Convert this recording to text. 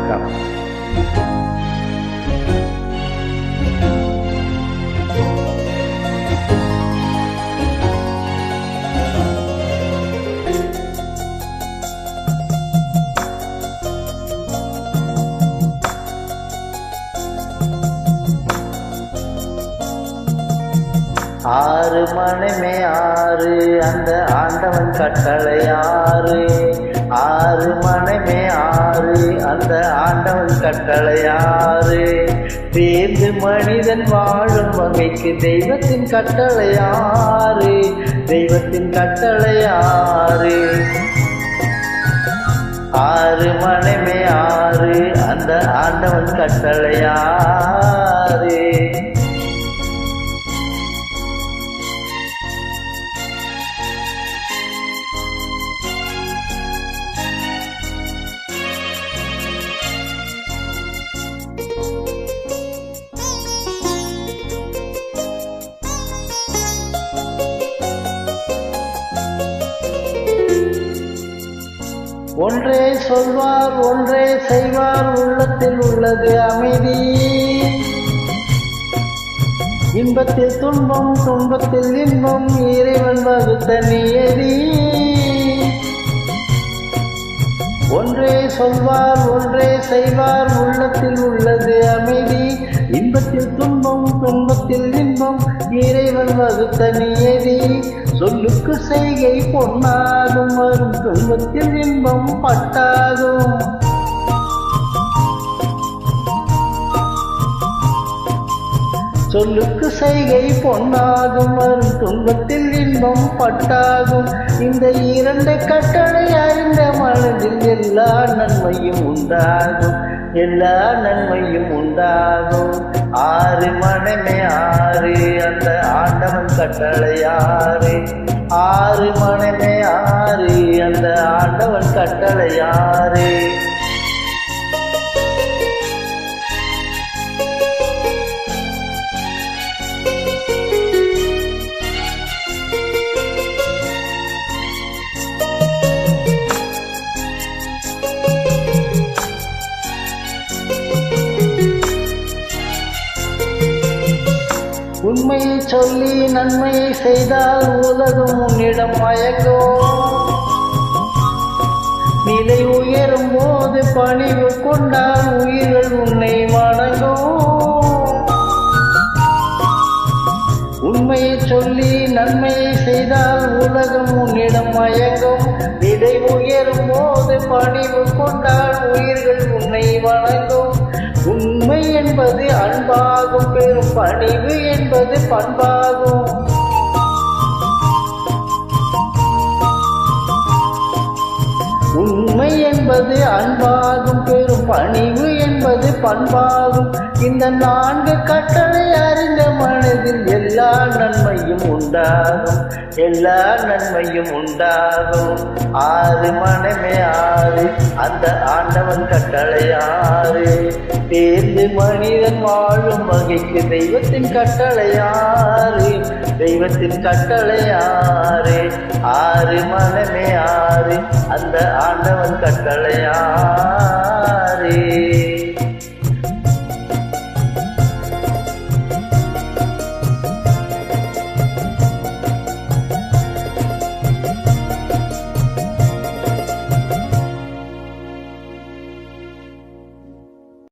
வணக்கம். ஆறு மனமே ஆறு அந்த ஆண்டவன் கட்டளை ஆறு. ஆறு மனமே ஆறு அந்த ஆண்டவன் கட்டளை ஆறு. தேர்ந்து மனிதன் வாழும் வகைக்கு தெய்வத்தின் கட்டளை ஆறு. தெய்வத்தின் கட்டளை ஆறு. ஆறு மனமே ஆறு அந்த ஆண்டவன் கட்டளை ஆறு. ஒன்றே சொல்வார் ஒன்றே செய்வார் உள்ளத்தில் உள்ளது அமைதி. இன்பத்தில் துன்பம் துன்பத்தில் இன்பம் இறைவன் வகுத்த நியதி. ஒன்றே சொல்வார் ஒன்றே செய்வார் உள்ளத்தில் உள்ளது அமைதி. இன்பத்தில் துன்பம் துன்பத்தில் இன்பம் இறைவன் வகுத்த நியதி. சொல்லுக்கு செய்கை பொன்னாகும் வரும் துன்பத்தில் இன்பம் பட்டாகும். சொல்லுக்கு செய்கை பொன்னாகும் வரும் துன்பத்தில் இன்பம் பட்டாகும். இந்த இரண்டு கட்டளை அறிந்த மனதில் எல்லா நன்மையும் உண்டாகும். எல்லா நன்மையும் உண்டாகும். ஆறு மனமே ஆறு அந்த ஆண்டவன் கட்டளை ஆறு. ஆறு மனமே ஆறு அந்த ஆண்டவன் கட்டளை ஆறு. உண்மையை சொல்லி நன்மையை செய்தால் உலகம் உன்னிடம் மயங்கும். நிலை உயரும் போது பணிவு கொண்டால் உயிர்கள் உன்னை வணங்கும். உண்மையை சொல்லி நன்மையை செய்தால் உலகம் உன்னிடம் மயங்கும். நிலை உயரும் போது பணிவு கொண்டால் உயிர்கள் உன்னை வணங்கும். உண்மை என்பது அன்பாகும் பெரும் பணிவு என்பது பண்பாகும். உண்மை என்பது அன்பாகும் பெரும் பணிவு என்பது பண்பாகும். இந்த நான்கு கட்டளை அறிந்த மனதில் எல்லா நன்மையும் உண்டாகும். எல்லா நன்மையும் உண்டாகும். ஆறு மனமே ஆறு அந்த ஆண்டவன் கட்டளை ஆறு. தேர்ந்து மனிதன் வாழும் வகைக்கு தெய்வத்தின் கட்டளை ஆறு. தெய்வத்தின் கட்டளை ஆறு. ஆறு மனமே ஆறு அந்த ஆண்டவன் கட்டளை ஆறு.